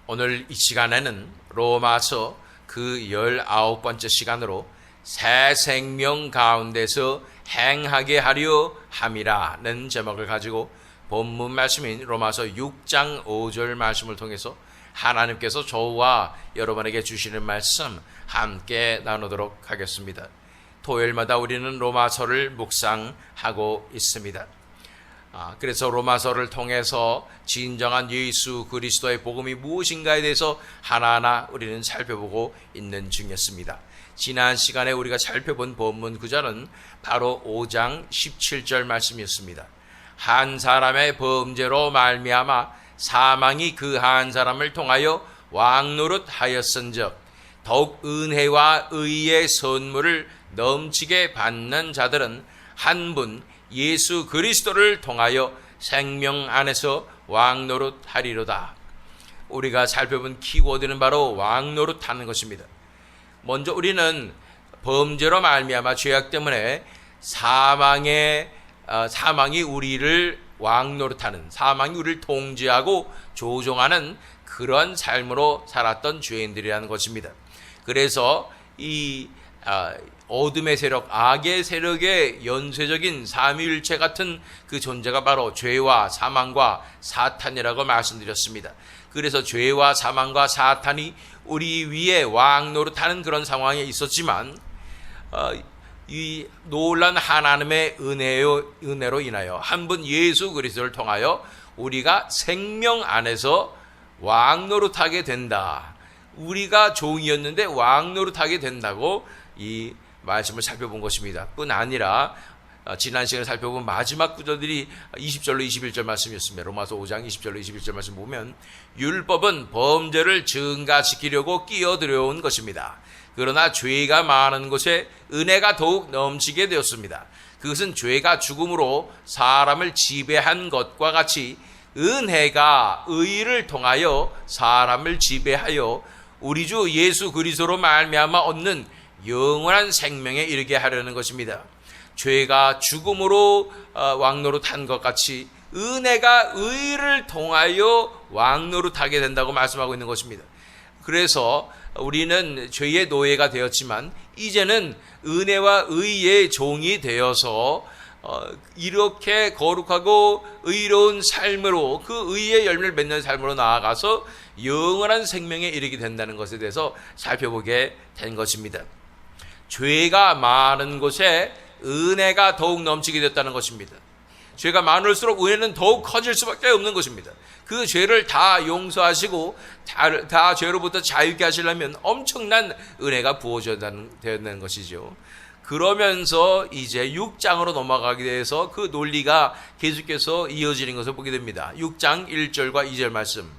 오늘 이 시간에는 로마서 그 19번째 시간으로 새 생명 가운데서 행하게 하려 함이라는 제목을 가지고 본문 말씀인 로마서 6장 5절 말씀을 통해서 하나님께서 저와 여러분에게 주시는 말씀 함께 나누도록 하겠습니다. 토요일마다 우리는 로마서를 묵상하고 있습니다. 그래서 로마서를 통해서 진정한 예수 그리스도의 복음이 무엇인가에 대해서 하나하나 우리는 살펴보고 있는 중이었습니다. 지난 시간에 우리가 살펴본 본문 구절은 바로 5장 17절 말씀이었습니다. 한 사람의 범죄로 말미암아 사망이 그 한 사람을 통하여 왕노릇하였은즉 더욱 은혜와 의의 선물을 넘치게 받는 자들은 한 분 예수 그리스도를 통하여 생명 안에서 왕노릇하리로다. 우리가 살펴본 키워드는 바로 왕노릇하는 것입니다. 먼저 우리는 범죄로 말미암아 죄악 때문에 사망이 우리를 왕노릇하는, 사망이 우리를 통제하고 조종하는 그런 삶으로 살았던 죄인들이라는 것입니다. 그래서 이 어둠의 세력, 악의 세력의 연쇄적인 삼위일체 같은 그 존재가 바로 죄와 사망과 사탄이라고 말씀드렸습니다. 그래서 죄와 사망과 사탄이 우리 위에 왕노릇하는 그런 상황에 있었지만 이 놀란 하나님의 은혜로 인하여 한 분 예수 그리스도를 통하여 우리가 생명 안에서 왕노릇하게 된다. 우리가 종이었는데 왕노릇하게 된다고 이 말씀을 살펴본 것입니다. 뿐 아니라 지난 시간에 살펴본 마지막 구절들이 20절로 21절 말씀이었습니다. 로마서 5장 20절로 21절 말씀 보면 율법은 범죄를 증가시키려고 끼어들여온 것입니다. 그러나 죄가 많은 곳에 은혜가 더욱 넘치게 되었습니다. 그것은 죄가 죽음으로 사람을 지배한 것과 같이 은혜가 의를 통하여 사람을 지배하여 우리 주 예수 그리스도로 말미암아 얻는 영원한 생명에 이르게 하려는 것입니다. 죄가 죽음으로 왕노릇한 것 같이 은혜가 의를 통하여 왕노릇하게 된다고 말씀하고 있는 것입니다. 그래서 우리는 죄의 노예가 되었지만 이제는 은혜와 의의 종이 되어서 이렇게 거룩하고 의로운 삶으로 그 의의 열매를 맺는 삶으로 나아가서 영원한 생명에 이르게 된다는 것에 대해서 살펴보게 된 것입니다. 죄가 많은 곳에 은혜가 더욱 넘치게 됐다는 것입니다. 죄가 많을수록 은혜는 더욱 커질 수밖에 없는 것입니다. 그 죄를 다 용서하시고 다 죄로부터 자유케 하시려면 엄청난 은혜가 부어져야 되는 것이죠. 그러면서 이제 6장으로 넘어가게 돼서 그 논리가 계속해서 이어지는 것을 보게 됩니다. 6장 1절과 2절 말씀.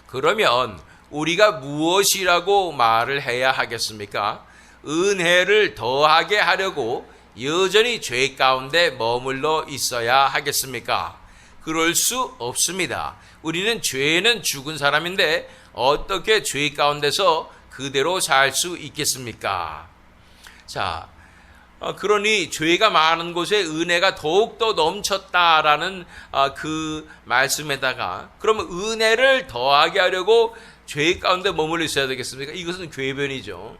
그러면 우리가 무엇이라고 말을 해야 하겠습니까? 은혜를 더하게 하려고 여전히 죄 가운데 머물러 있어야 하겠습니까? 그럴 수 없습니다. 우리는 죄는 죽은 사람인데 어떻게 죄 가운데서 그대로 살 수 있겠습니까? 자, 그러니 죄가 많은 곳에 은혜가 더욱더 넘쳤다라는 그 말씀에다가 그러면 은혜를 더하게 하려고 죄 가운데 머물러 있어야 되겠습니까? 이것은 궤변이죠.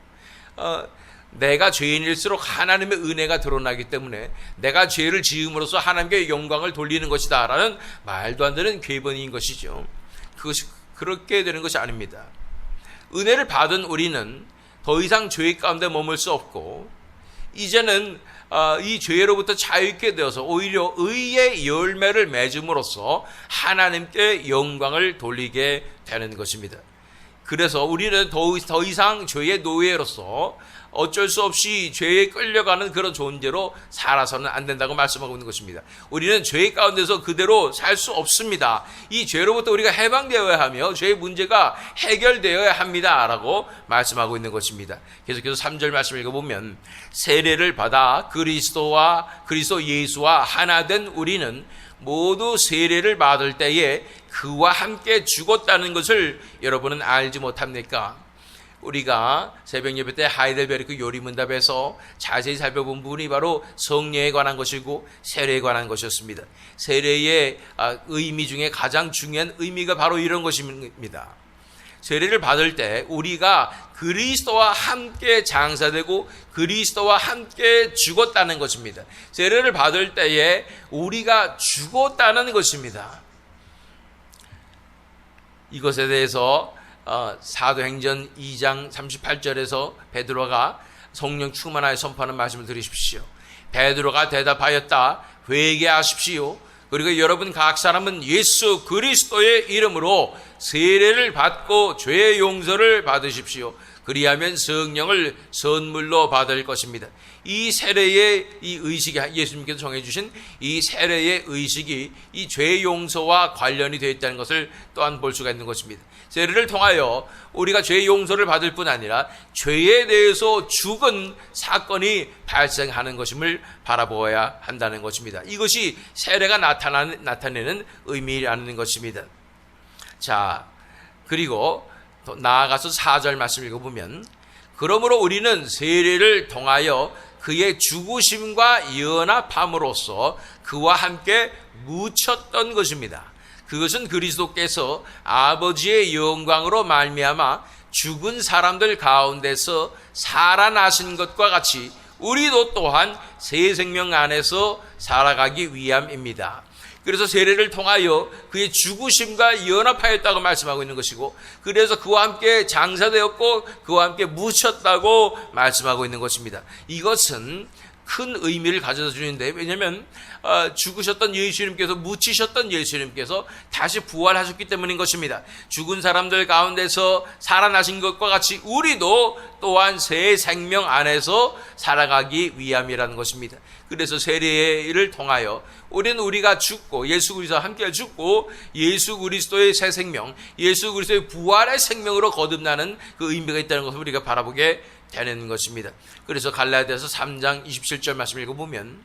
내가 죄인일수록 하나님의 은혜가 드러나기 때문에 내가 죄를 지음으로써 하나님께 영광을 돌리는 것이다 라는 말도 안 되는 궤변인 것이죠. 그것이 그렇게 되는 것이 아닙니다. 은혜를 받은 우리는 더 이상 죄 가운데 머물 수 없고 이제는 이 죄로부터 자유케 되어서 오히려 의의 열매를 맺음으로써 하나님께 영광을 돌리게 되는 것입니다. 그래서 우리는 더 이상 죄의 노예로서 어쩔 수 없이 죄에 끌려가는 그런 존재로 살아서는 안 된다고 말씀하고 있는 것입니다. 우리는 죄 가운데서 그대로 살 수 없습니다. 이 죄로부터 우리가 해방되어야 하며 죄의 문제가 해결되어야 합니다 라고 말씀하고 있는 것입니다. 계속해서 3절 말씀을 읽어보면 세례를 받아 그리스도 예수와 하나 된 우리는 모두 세례를 받을 때에 그와 함께 죽었다는 것을 여러분은 알지 못합니까? 우리가 새벽 예배 때 하이델베르크 요리문답에서 자세히 살펴본 부분이 바로 성례에 관한 것이고 세례에 관한 것이었습니다. 세례의 의미 중에 가장 중요한 의미가 바로 이런 것입니다. 세례를 받을 때 우리가 그리스도와 함께 장사되고 그리스도와 함께 죽었다는 것입니다. 세례를 받을 때에 우리가 죽었다는 것입니다. 이것에 대해서 사도행전 2장 38절에서 베드로가 성령 충만하여 선포하는 말씀을 들으십시오. 베드로가 대답하였다. 회개하십시오. 그리고 여러분 각 사람은 예수 그리스도의 이름으로 세례를 받고 죄의 용서를 받으십시오. 그리하면 성령을 선물로 받을 것입니다. 이 세례의 이 의식이, 예수님께서 정해주신 이 세례의 의식이 이 죄 용서와 관련이 되어 있다는 것을 또한 볼 수가 있는 것입니다. 세례를 통하여 우리가 죄 용서를 받을 뿐 아니라 죄에 대해서 죽은 사건이 발생하는 것임을 바라보아야 한다는 것입니다. 이것이 세례가 나타내는 의미라는 것입니다. 자, 그리고 또 나아가서 4절 말씀 읽어보면, 그러므로 우리는 세례를 통하여 그의 죽으심과 연합함으로써 그와 함께 묻혔던 것입니다. 그것은 그리스도께서 아버지의 영광으로 말미암아 죽은 사람들 가운데서 살아나신 것과 같이 우리도 또한 새 생명 안에서 살아가기 위함입니다. 그래서 세례를 통하여 그의 죽으심과 연합하였다고 말씀하고 있는 것이고, 그래서 그와 함께 장사되었고 그와 함께 묻혔다고 말씀하고 있는 것입니다. 이것은 큰 의미를 가져다 주는데, 왜냐하면 죽으셨던 예수님께서, 묻히셨던 예수님께서 다시 부활하셨기 때문인 것입니다. 죽은 사람들 가운데서 살아나신 것과 같이 우리도 또한 새 생명 안에서 살아가기 위함이라는 것입니다. 그래서 세례를 통하여 우리가 죽고 예수 그리스도와 함께 죽고 예수 그리스도의 새 생명, 예수 그리스도의 부활의 생명으로 거듭나는 그 의미가 있다는 것을 우리가 바라보게 되는 것입니다. 그래서 갈라디아서 3장 27절 말씀 읽어보면,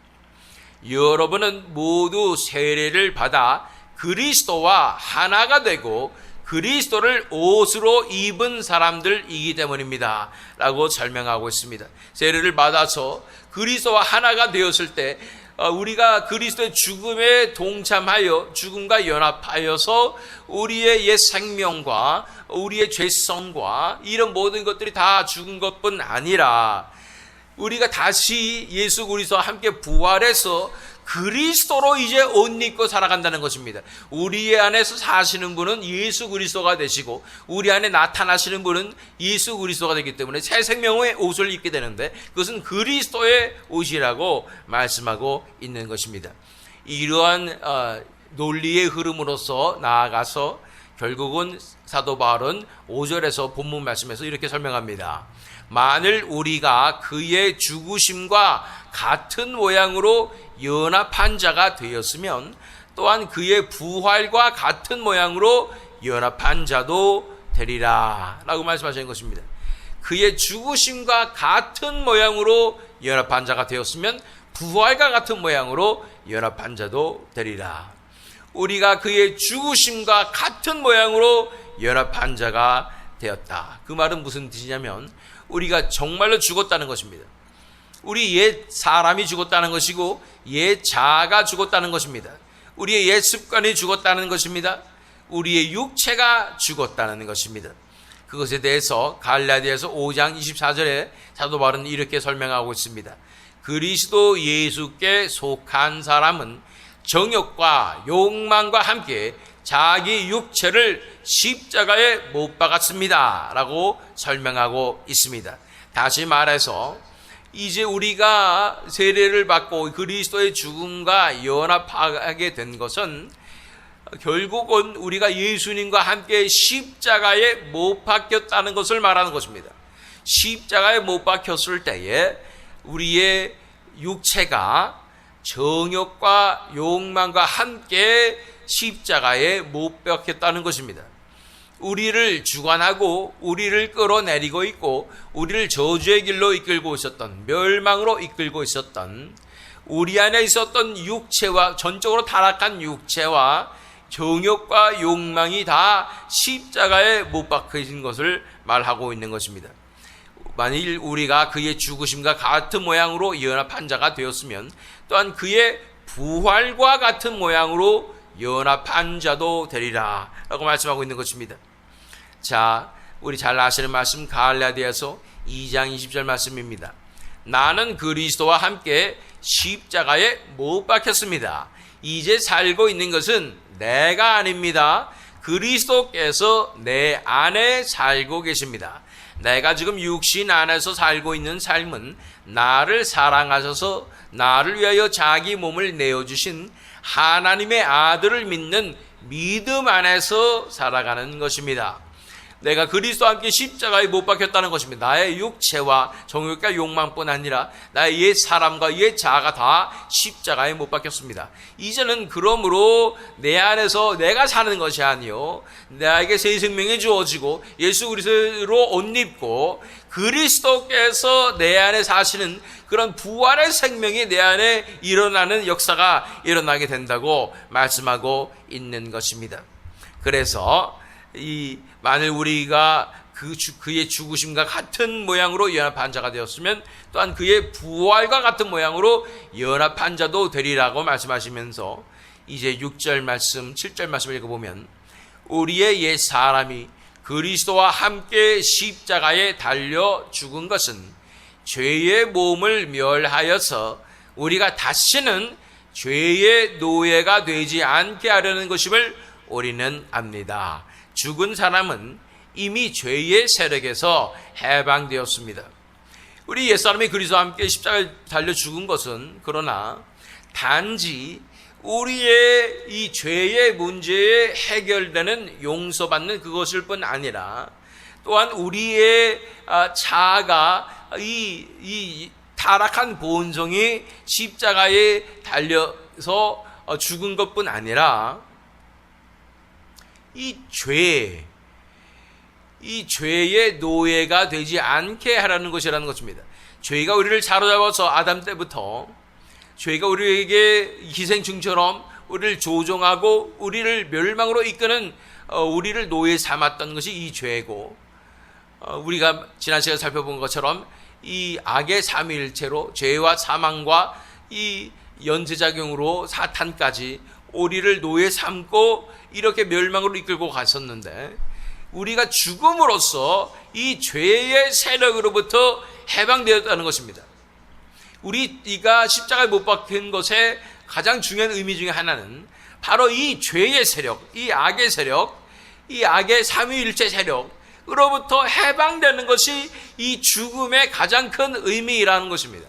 여러분은 모두 세례를 받아 그리스도와 하나가 되고 그리스도를 옷으로 입은 사람들이기 때문입니다 라고 설명하고 있습니다. 세례를 받아서 그리스도와 하나가 되었을 때 우리가 그리스도의 죽음에 동참하여 죽음과 연합하여서 우리의 옛 생명과 우리의 죄성과 이런 모든 것들이 다 죽은 것뿐 아니라 우리가 다시 예수 그리스도와 함께 부활해서 그리스도로 이제 옷 입고 살아간다는 것입니다. 우리 안에서 사시는 분은 예수 그리스도가 되시고 우리 안에 나타나시는 분은 예수 그리스도가 되기 때문에 새 생명의 옷을 입게 되는데, 그것은 그리스도의 옷이라고 말씀하고 있는 것입니다. 이러한 논리의 흐름으로서 나아가서 결국은 사도 바울은 5절에서 본문 말씀에서 이렇게 설명합니다. 만일 우리가 그의 죽으심과 같은 모양으로 연합한 자가 되었으면 또한 그의 부활과 같은 모양으로 연합한 자도 되리라 라고 말씀하시는 것입니다. 그의 죽으심과 같은 모양으로 연합한 자가 되었으면 부활과 같은 모양으로 연합한 자도 되리라. 우리가 그의 죽으심과 같은 모양으로 연합한 자가 되었다. 그 말은 무슨 뜻이냐면 우리가 정말로 죽었다는 것입니다. 우리 옛 사람이 죽었다는 것이고 옛 자아가 죽었다는 것입니다. 우리의 옛 습관이 죽었다는 것입니다. 우리의 육체가 죽었다는 것입니다. 그것에 대해서 갈라디아서 5장 24절에 사도 바울은 이렇게 설명하고 있습니다. 그리스도 예수께 속한 사람은 정욕과 욕망과 함께 자기 육체를 십자가에 못 박았습니다 라고 설명하고 있습니다. 다시 말해서 이제 우리가 세례를 받고 그리스도의 죽음과 연합하게 된 것은 결국은 우리가 예수님과 함께 십자가에 못 박혔다는 것을 말하는 것입니다. 십자가에 못 박혔을 때에 우리의 육체가 정욕과 욕망과 함께 십자가에 못 박혔다는 것입니다. 우리를 주관하고 우리를 끌어내리고 있고 우리를 저주의 길로 이끌고 있었던, 멸망으로 이끌고 있었던 우리 안에 있었던 육체와, 전적으로 타락한 육체와 정욕과 욕망이 다 십자가에 못 박혀진 것을 말하고 있는 것입니다. 만일 우리가 그의 죽으심과 같은 모양으로 연합한 자가 되었으면 또한 그의 부활과 같은 모양으로 연합한 자도 되리라 라고 말씀하고 있는 것입니다. 자, 우리 잘 아시는 말씀 갈라디아서 2장 20절 말씀입니다. 나는 그리스도와 함께 십자가에 못 박혔습니다. 이제 살고 있는 것은 내가 아닙니다. 그리스도께서 내 안에 살고 계십니다. 내가 지금 육신 안에서 살고 있는 삶은 나를 사랑하셔서 나를 위하여 자기 몸을 내어주신 하나님의 아들을 믿는 믿음 안에서 살아가는 것입니다. 내가 그리스도와 함께 십자가에 못 박혔다는 것입니다. 나의 육체와 정욕과 욕망뿐 아니라 나의 옛 사람과 옛 자아가 다 십자가에 못 박혔습니다. 이제는 그러므로 내 안에서 내가 사는 것이 아니요 나에게 새 생명이 주어지고 예수 그리스도로 옷 입고 그리스도께서 내 안에 사시는 그런 부활의 생명이 내 안에 일어나는 역사가 일어나게 된다고 말씀하고 있는 것입니다. 그래서 만일 우리가 그의 죽으심과 같은 모양으로 연합한 자가 되었으면 또한 그의 부활과 같은 모양으로 연합한 자도 되리라고 말씀하시면서 이제 6절 말씀, 7절 말씀을 읽어보면 우리의 옛 사람이 그리스도와 함께 십자가에 달려 죽은 것은 죄의 몸을 멸하여서 우리가 다시는 죄의 노예가 되지 않게 하려는 것임을 우리는 압니다. 죽은 사람은 이미 죄의 세력에서 해방되었습니다. 우리 옛사람이 그리스도와 함께 십자가에 달려 죽은 것은 그러나 단지 우리의 이 죄의 문제에 해결되는 용서받는 그것일 뿐 아니라 또한 우리의 자아가 이 타락한 본성이 십자가에 달려서 죽은 것뿐 아니라 이 죄의 노예가 되지 않게 하라는 것이라는 것입니다. 죄가 우리를 사로잡아서 아담 때부터 죄가 우리에게 기생충처럼 우리를 조종하고 우리를 멸망으로 이끄는 우리를 노예 삼았던 것이 이 죄고, 우리가 지난 시간에 살펴본 것처럼 이 악의 삼위일체로 죄와 사망과 이 연쇄작용으로 사탄까지 우리를 노예 삼고 이렇게 멸망으로 이끌고 갔었는데 우리가 죽음으로써 이 죄의 세력으로부터 해방되었다는 것입니다. 우리가 십자가에 못 박힌 것의 가장 중요한 의미 중에 하나는 바로 이 죄의 세력, 이 악의 세력, 이 악의 삼위일체 세력으로부터 해방되는 것이 이 죽음의 가장 큰 의미라는 것입니다.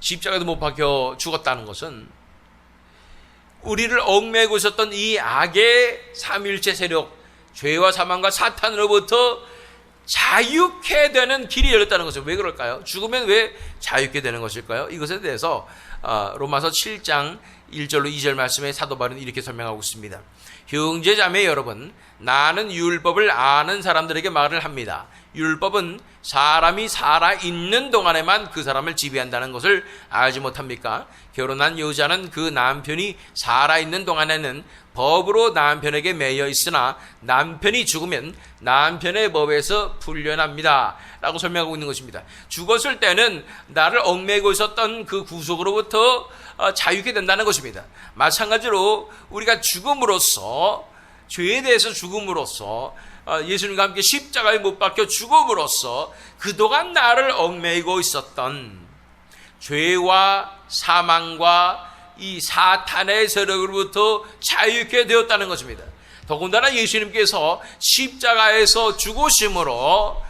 십자가에도 못 박혀 죽었다는 것은 우리를 얽매고 있었던 이 악의 삼위일체 세력, 죄와 사망과 사탄으로부터 자유케 되는 길이 열렸다는 것은 왜 그럴까요? 죽으면 왜 자유케 되는 것일까요? 이것에 대해서 로마서 7장 1절로 2절 말씀에 사도 바울은 이렇게 설명하고 있습니다. 형제자매 여러분, 나는 율법을 아는 사람들에게 말을 합니다. 율법은 사람이 살아있는 동안에만 그 사람을 지배한다는 것을 알지 못합니까? 결혼한 여자는 그 남편이 살아있는 동안에는 법으로 남편에게 매여 있으나 남편이 죽으면 남편의 법에서 풀려납니다 라고 설명하고 있는 것입니다. 죽었을 때는 나를 얽매고 있었던 그 구속으로부터 자유케 된다는 것입니다. 마찬가지로 우리가 죽음으로써, 죄에 대해서 죽음으로써, 예수님과 함께 십자가에 못 박혀 죽음으로써 그동안 나를 얽매이고 있었던 죄와 사망과 이 사탄의 세력으로부터 자유케 되었다는 것입니다. 더군다나 예수님께서 십자가에서 죽으심으로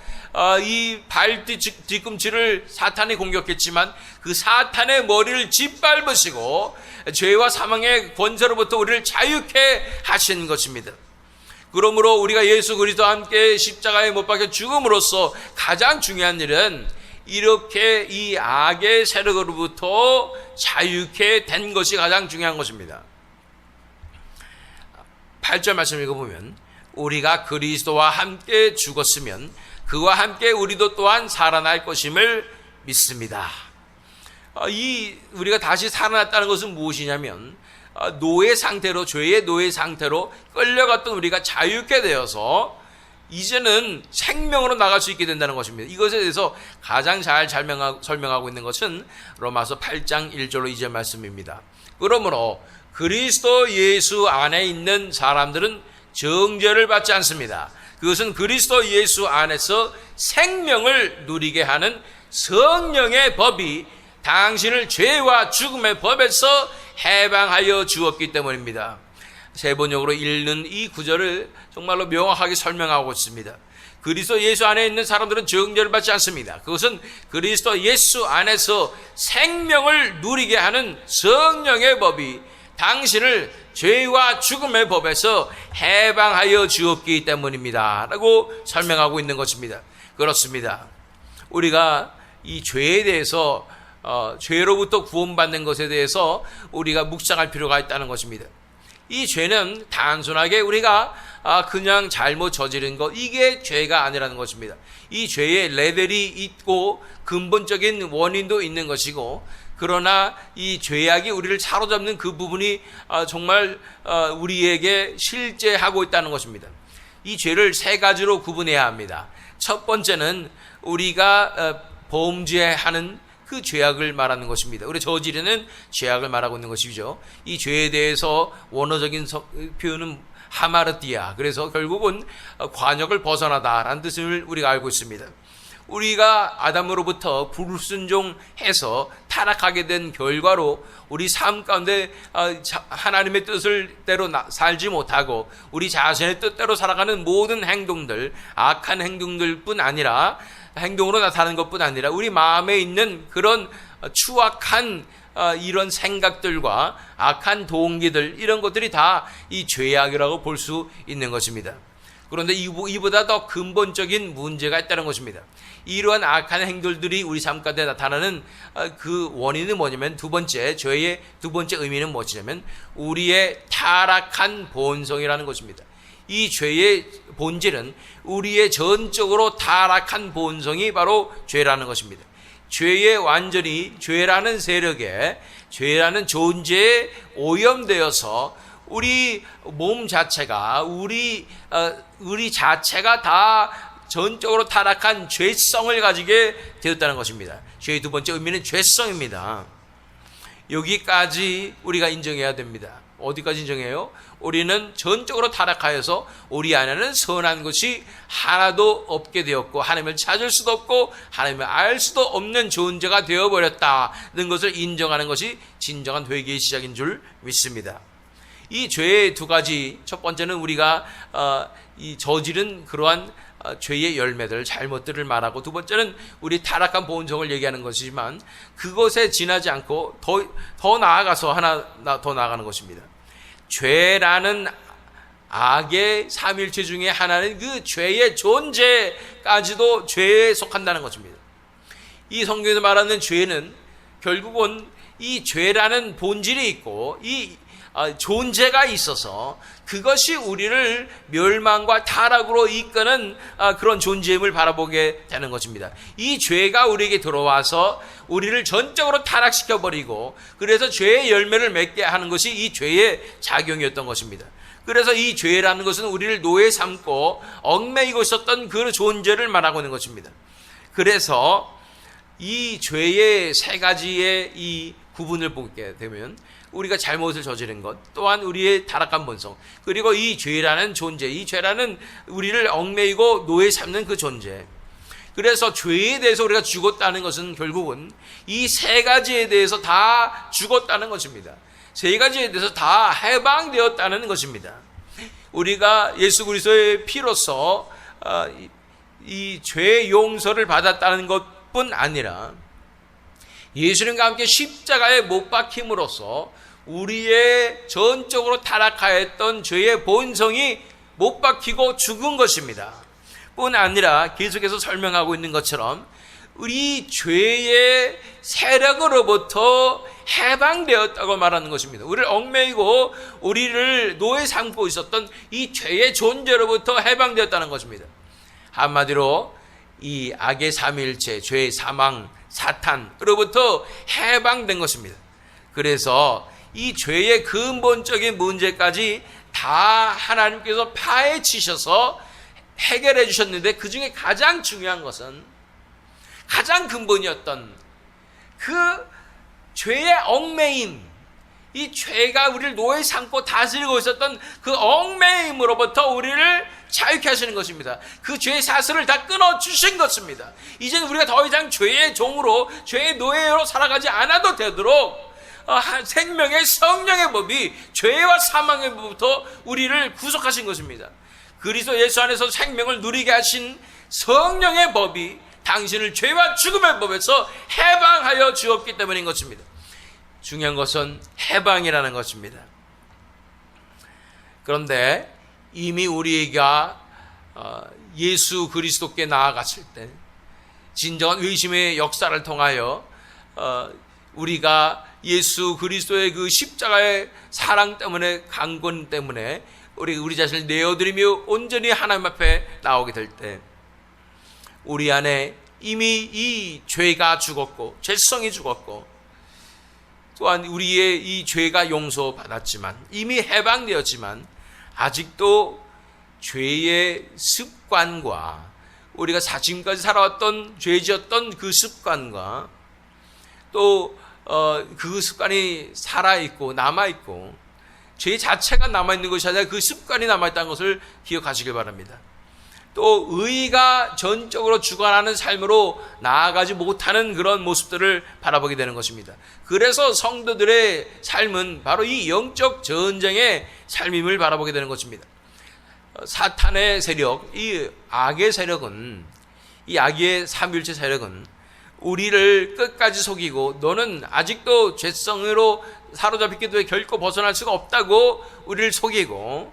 이 발 뒤꿈치를 사탄이 공격했지만 그 사탄의 머리를 짓밟으시고 죄와 사망의 권세로부터 우리를 자유케 하신 것입니다. 그러므로 우리가 예수 그리스도와 함께 십자가에 못 박혀 죽음으로써 가장 중요한 일은 이렇게 이 악의 세력으로부터 자유케 된 것이 가장 중요한 것입니다. 8절 말씀 읽어보면 우리가 그리스도와 함께 죽었으면 그와 함께 우리도 또한 살아날 것임을 믿습니다. 우리가 다시 살아났다는 것은 무엇이냐면 노예 상태로, 죄의 노예 상태로 끌려갔던 우리가 자유케 되어서 이제는 생명으로 나갈 수 있게 된다는 것입니다. 이것에 대해서 가장 잘 설명하고 있는 것은 로마서 8장 1절로 2절 말씀입니다. 그러므로 그리스도 예수 안에 있는 사람들은 정죄를 받지 않습니다. 그것은 그리스도 예수 안에서 생명을 누리게 하는 성령의 법이 당신을 죄와 죽음의 법에서 해방하여 주었기 때문입니다. 세 번역으로 읽는 이 구절을 정말로 명확하게 설명하고 있습니다. 그리스도 예수 안에 있는 사람들은 정죄를 받지 않습니다. 그것은 그리스도 예수 안에서 생명을 누리게 하는 성령의 법이 당신을 죄와 죽음의 법에서 해방하여 주었기 때문입니다 라고 설명하고 있는 것입니다. 그렇습니다. 우리가 이 죄에 대해서 죄로부터 구원받는 것에 대해서 우리가 묵상할 필요가 있다는 것입니다. 이 죄는 단순하게 우리가 그냥 잘못 저지른 것, 이게 죄가 아니라는 것입니다. 이 죄의 레벨이 있고 근본적인 원인도 있는 것이고, 그러나 이 죄악이 우리를 사로잡는 그 부분이 정말 우리에게 실제하고 있다는 것입니다. 이 죄를 세 가지로 구분해야 합니다. 첫 번째는 우리가 범죄하는 그 죄악을 말하는 것입니다. 우리 저지르는 죄악을 말하고 있는 것이죠. 이 죄에 대해서 원어적인 표현은 하마르티아, 그래서 결국은 관역을 벗어나다라는 뜻을 우리가 알고 있습니다. 우리가 아담으로부터 불순종해서 타락하게 된 결과로 우리 삶 가운데 하나님의 뜻을 대로 살지 못하고 우리 자신의 뜻대로 살아가는 모든 행동들, 악한 행동들뿐 아니라, 행동으로 나타나는 것뿐 아니라 우리 마음에 있는 그런 추악한 이런 생각들과 악한 동기들, 이런 것들이 다 이 죄악이라고 볼 수 있는 것입니다. 그런데 이보다 더 근본적인 문제가 있다는 것입니다. 이러한 악한 행동들이 우리 삶 가운데 나타나는 그 원인은 뭐냐면, 죄의 두 번째 의미는 무엇이냐면 우리의 타락한 본성이라는 것입니다. 이 죄의 본질은 우리의 전적으로 타락한 본성이 바로 죄라는 것입니다. 죄에 완전히, 죄라는 세력에, 죄라는 존재에 오염되어서 우리 몸 자체가, 우리 자체가 다 전적으로 타락한 죄성을 가지게 되었다는 것입니다. 죄의 두 번째 의미는 죄성입니다. 여기까지 우리가 인정해야 됩니다. 어디까지 인정해요? 우리는 전적으로 타락하여서 우리 안에는 선한 것이 하나도 없게 되었고, 하나님을 찾을 수도 없고 하나님을 알 수도 없는 존재가 되어버렸다는 것을 인정하는 것이 진정한 회개의 시작인 줄 믿습니다. 이 죄의 두 가지, 첫 번째는 우리가 이 저지른 그러한 죄의 열매들, 잘못들을 말하고, 두 번째는 우리 타락한 본성을 얘기하는 것이지만, 그것에 지나지 않고 더 나아가서 하나 더 나아가는 것입니다. 죄라는 악의 삼일체 중에 하나는 그 죄의 존재까지도 죄에 속한다는 것입니다. 이 성경에서 말하는 죄는 결국은 이 죄라는 본질이 있고 이 존재가 있어서 그것이 우리를 멸망과 타락으로 이끄는 그런 존재임을 바라보게 되는 것입니다. 이 죄가 우리에게 들어와서 우리를 전적으로 타락시켜버리고, 그래서 죄의 열매를 맺게 하는 것이 이 죄의 작용이었던 것입니다. 그래서 이 죄라는 것은 우리를 노예 삼고 얽매이고 있었던 그 존재를 말하고 있는 것입니다. 그래서 이 죄의 세 가지의 이 구분을 보게 되면, 우리가 잘못을 저지른 것, 또한 우리의 타락한 본성, 그리고 이 죄라는 존재, 이 죄라는 우리를 얽매이고 노예 삼는 그 존재. 그래서 죄에 대해서 우리가 죽었다는 것은 결국은 이 세 가지에 대해서 다 죽었다는 것입니다. 세 가지에 대해서 다 해방되었다는 것입니다. 우리가 예수 그리스도의 피로서 이 죄의 용서를 받았다는 것뿐 아니라, 예수님과 함께 십자가에 못 박힘으로써 우리의 전적으로 타락하였던 죄의 본성이 못 박히고 죽은 것입니다. 뿐 아니라 계속해서 설명하고 있는 것처럼 우리 죄의 세력으로부터 해방되었다고 말하는 것입니다. 우리를 얽매이고 우리를 노예 삼고 있었던 이 죄의 존재로부터 해방되었다는 것입니다. 한마디로 이 악의 삼위일체, 죄의 사망, 사탄으로부터 해방된 것입니다. 그래서 이 죄의 근본적인 문제까지 다 하나님께서 파헤치셔서 해결해 주셨는데, 그 중에 가장 중요한 것은, 가장 근본이었던 그 죄의 얽매임, 이 죄가 우리를 노예 삼고 다스리고 있었던 그 얽매임으로부터 우리를 자유케 하시는 것입니다. 그 죄의 사슬을 다 끊어주신 것입니다. 이제는 우리가 더 이상 죄의 종으로, 죄의 노예로 살아가지 않아도 되도록 생명의 성령의 법이 죄와 사망의 법부터 우리를 구속하신 것입니다. 그리스도 예수 안에서 생명을 누리게 하신 성령의 법이 당신을 죄와 죽음의 법에서 해방하여 주었기 때문인 것입니다. 중요한 것은 해방이라는 것입니다. 그런데 이미 우리가 예수 그리스도께 나아갔을 때 진정한 의심의 역사를 통하여 우리가 예수 그리스도의 그 십자가의 사랑 때문에, 강권 때문에 우리 자신을 내어드리며 온전히 하나님 앞에 나오게 될 때 우리 안에 이미 이 죄가 죽었고 죄성이 죽었고 또한 우리의 이 죄가 용서받았지만 이미 해방되었지만 아직도 죄의 습관과 우리가 지금까지 살아왔던 죄지었던 그 습관과 또 그 습관이 살아있고 남아있고 죄 자체가 남아있는 것이 아니라 그 습관이 남아있다는 것을 기억하시길 바랍니다. 또 의가 전적으로 주관하는 삶으로 나아가지 못하는 그런 모습들을 바라보게 되는 것입니다. 그래서 성도들의 삶은 바로 이 영적 전쟁의 삶임을 바라보게 되는 것입니다. 사탄의 세력, 이 악의 세력은, 이 악의 삼위일체 세력은 우리를 끝까지 속이고 너는 아직도 죄성으로 사로잡혔기 때문에 결코 벗어날 수가 없다고 우리를 속이고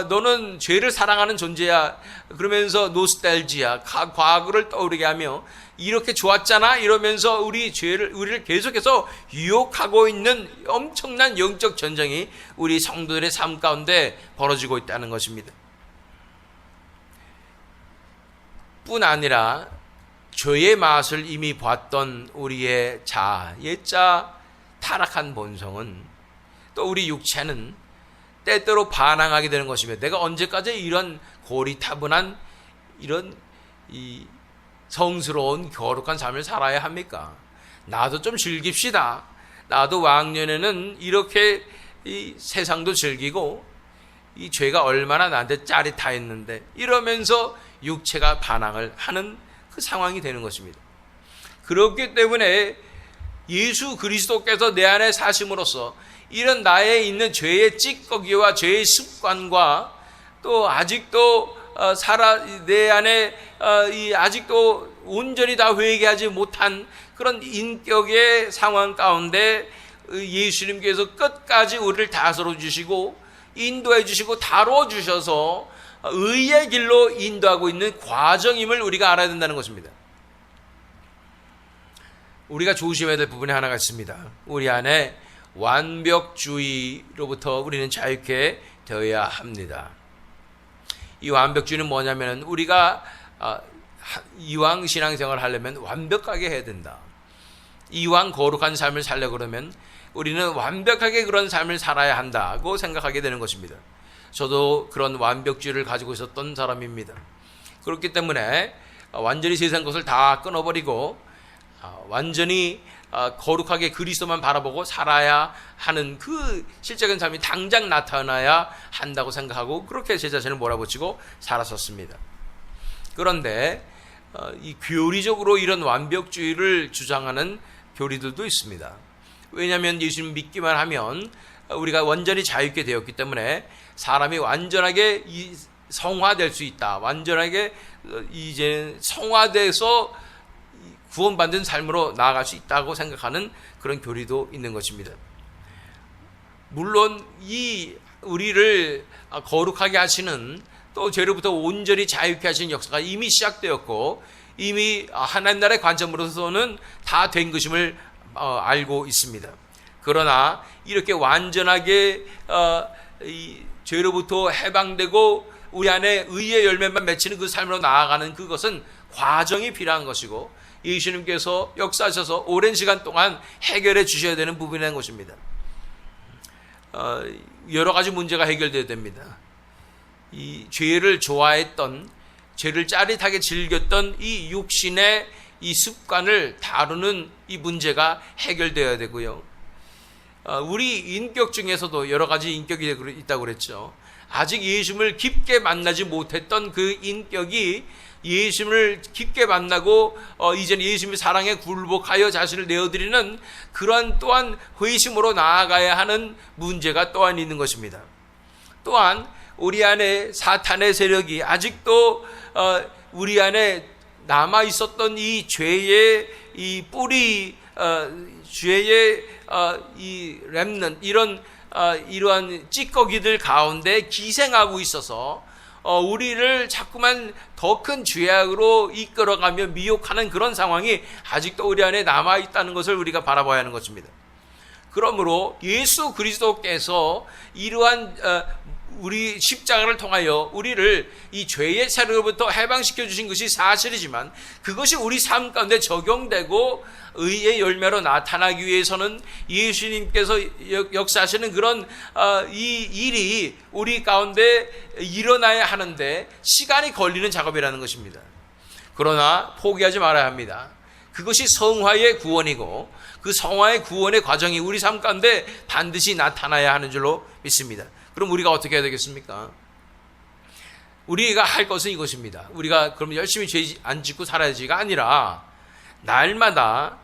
너는 죄를 사랑하는 존재야 그러면서 노스탈지아, 과거를 떠오르게 하며 이렇게 좋았잖아 이러면서 우리를 계속해서 유혹하고 있는 엄청난 영적 전쟁이 우리 성도들의 삶 가운데 벌어지고 있다는 것입니다. 뿐 아니라 죄의 맛을 이미 봤던 우리의 옛자 타락한 본성은 또 우리 육체는 때때로 반항하게 되는 것이며 내가 언제까지 이런 고리타분한 이런 이 성스러운 거룩한 삶을 살아야 합니까? 나도 좀 즐깁시다. 나도 왕년에는 이렇게 이 세상도 즐기고 이 죄가 얼마나 나한테 짜릿하였는데 이러면서 육체가 반항을 하는 그 상황이 되는 것입니다. 그렇기 때문에 예수 그리스도께서 내 안에 사심으로써 이런 나에 있는 죄의 찌꺼기와 죄의 습관과 또 아직도 내 안에 아직도 온전히 다 회개하지 못한 그런 인격의 상황 가운데 예수님께서 끝까지 우리를 다스려 주시고 인도해 주시고 다뤄 주셔서 의의 길로 인도하고 있는 과정임을 우리가 알아야 된다는 것입니다. 우리가 조심해야 될 부분이 하나가 있습니다. 우리 안에 완벽주의로부터 우리는 자유케 되어야 합니다. 이 완벽주의는 뭐냐면 우리가 이왕 신앙생활을 하려면 완벽하게 해야 된다. 이왕 거룩한 삶을 살려고 그러면 우리는 완벽하게 그런 삶을 살아야 한다고 생각하게 되는 것입니다. 저도 그런 완벽주의를 가지고 있었던 사람입니다. 그렇기 때문에 완전히 세상 것을 다 끊어버리고 완전히 거룩하게 그리스도만 바라보고 살아야 하는 그 실제적인 삶이 당장 나타나야 한다고 생각하고 그렇게 제 자신을 몰아붙이고 살았었습니다. 그런데 이 교리적으로 이런 완벽주의를 주장하는 교리들도 있습니다. 왜냐하면 예수님 믿기만 하면 우리가 완전히 자유케 되었기 때문에 사람이 완전하게 성화될 수 있다. 완전하게 이제 성화돼서 구원받은 삶으로 나아갈 수 있다고 생각하는 그런 교리도 있는 것입니다. 물론 우리를 거룩하게 하시는 또 죄로부터 온전히 자유케 하시는 역사가 이미 시작되었고 이미 하나님 나라의 관점으로서는 다 된 것임을 알고 있습니다. 그러나 이렇게 완전하게 이 죄로부터 해방되고 우리 안에 의의 열매만 맺히는 그 삶으로 나아가는 그것은 과정이 필요한 것이고 예수님께서 역사하셔서 오랜 시간 동안 해결해 주셔야 되는 부분이라는 것입니다. 여러 가지 문제가 해결되어야 됩니다. 이 죄를 좋아했던, 죄를 짜릿하게 즐겼던 이 육신의 이 습관을 다루는 이 문제가 해결되어야 되고요. 우리 인격 중에서도 여러 가지 인격이 있다고 그랬죠. 아직 예수님을 깊게 만나지 못했던 그 인격이 예수님을 깊게 만나고 이제는 예수님의 사랑에 굴복하여 자신을 내어드리는 그러한 또한 회심으로 나아가야 하는 문제가 또한 있는 것입니다. 또한 우리 안에 사탄의 세력이 아직도 우리 안에 남아 있었던 이 죄의 이 뿌리, 죄의 이 렘넌트, 이러한 찌꺼기들 가운데 기생하고 있어서 우리를 자꾸만 더 큰 죄악으로 이끌어가며 미혹하는 그런 상황이 아직도 우리 안에 남아 있다는 것을 우리가 바라봐야 하는 것입니다. 그러므로 예수 그리스도께서 이러한 우리 십자가를 통하여 우리를 이 죄의 세력으로부터 해방시켜 주신 것이 사실이지만 그것이 우리 삶 가운데 적용되고 의의 열매로 나타나기 위해서는 예수님께서 역사하시는 그런 이 일이 우리 가운데 일어나야 하는데 시간이 걸리는 작업이라는 것입니다. 그러나 포기하지 말아야 합니다. 그것이 성화의 구원이고 그 성화의 구원의 과정이 우리 삶 가운데 반드시 나타나야 하는 줄로 믿습니다. 그럼 우리가 어떻게 해야 되겠습니까? 우리가 할 것은 이것입니다. 우리가 그럼 열심히 죄 안 짓고 살아야지가 아니라 날마다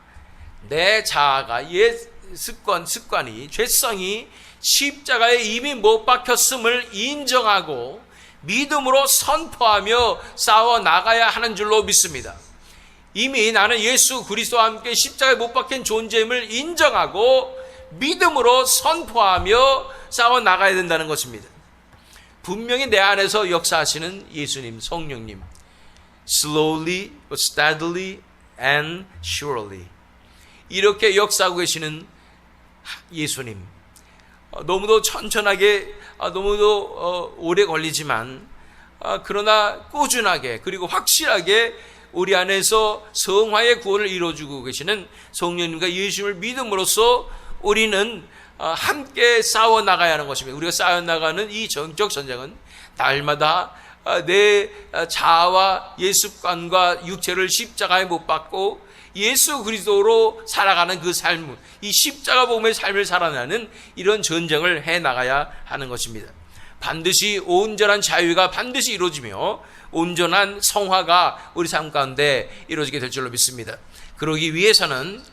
내 자아가 옛 습관이 죄성이 십자가에 이미 못 박혔음을 인정하고 믿음으로 선포하며 싸워 나가야 하는 줄로 믿습니다. 이미 나는 예수 그리스도와 함께 십자가에 못 박힌 존재임을 인정하고 믿음으로 선포하며 싸워 나가야 된다는 것입니다. 분명히 내 안에서 역사하시는 예수님, 성령님, slowly, steadily, and surely 이렇게 역사하고 계시는 예수님, 너무도 천천하게, 너무도 오래 걸리지만 그러나 꾸준하게 그리고 확실하게 우리 안에서 성화의 구원을 이루어주고 계시는 성령님과 예수님을 믿음으로써 우리는 함께 싸워 나가야 하는 것입니다. 우리가 싸워 나가는 이 정적 전쟁은 날마다 내 자아와 예습관과 육체를 십자가에 못 박고 예수 그리스도로 살아가는 그 삶, 이 십자가 복음의 삶을 살아내는 이런 전쟁을 해 나가야 하는 것입니다. 반드시 온전한 자유가 반드시 이루어지며 온전한 성화가 우리 삶 가운데 이루어지게 될 줄로 믿습니다. 그러기 위해서는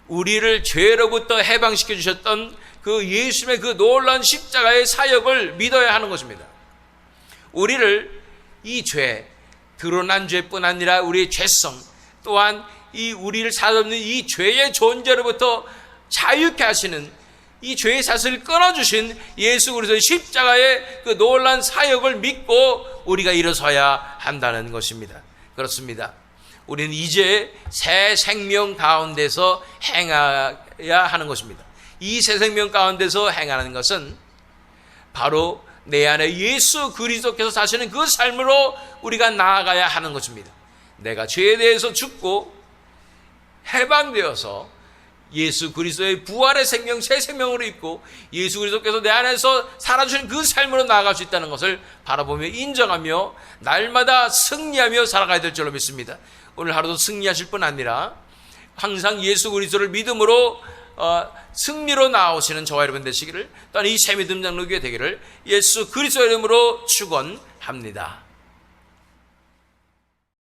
우리를 죄로부터 해방시켜 주셨던 그 예수님의 그 놀라운 십자가의 사역을 믿어야 하는 것입니다. 우리를 이 죄, 드러난 죄뿐 아니라 우리의 죄성 또한 이 우리를 사로잡는 이 죄의 존재로부터 자유케 하시는 이 죄의 사슬을 끊어주신 예수 그리스도의 십자가의 그 놀라운 사역을 믿고 우리가 일어서야 한다는 것입니다. 그렇습니다. 우리는 이제 새 생명 가운데서 행해야 하는 것입니다. 이 새 생명 가운데서 행하는 것은 바로 내 안에 예수 그리스도께서 사시는 그 삶으로 우리가 나아가야 하는 것입니다. 내가 죄에 대해서 죽고 해방되어서 예수 그리스도의 부활의 생명, 새 생명으로 있고 예수 그리스도께서 내 안에서 살아주신 그 삶으로 나아갈 수 있다는 것을 바라보며 인정하며 날마다 승리하며 살아가야 될 줄로 믿습니다. 오늘 하루도 승리하실 뿐 아니라 항상 예수 그리스도를 믿음으로 승리로 나오시는 저와 여러분 되시기를, 또한 이 새 믿음 장로교회 되기를 예수 그리스도의 이름으로 축원합니다.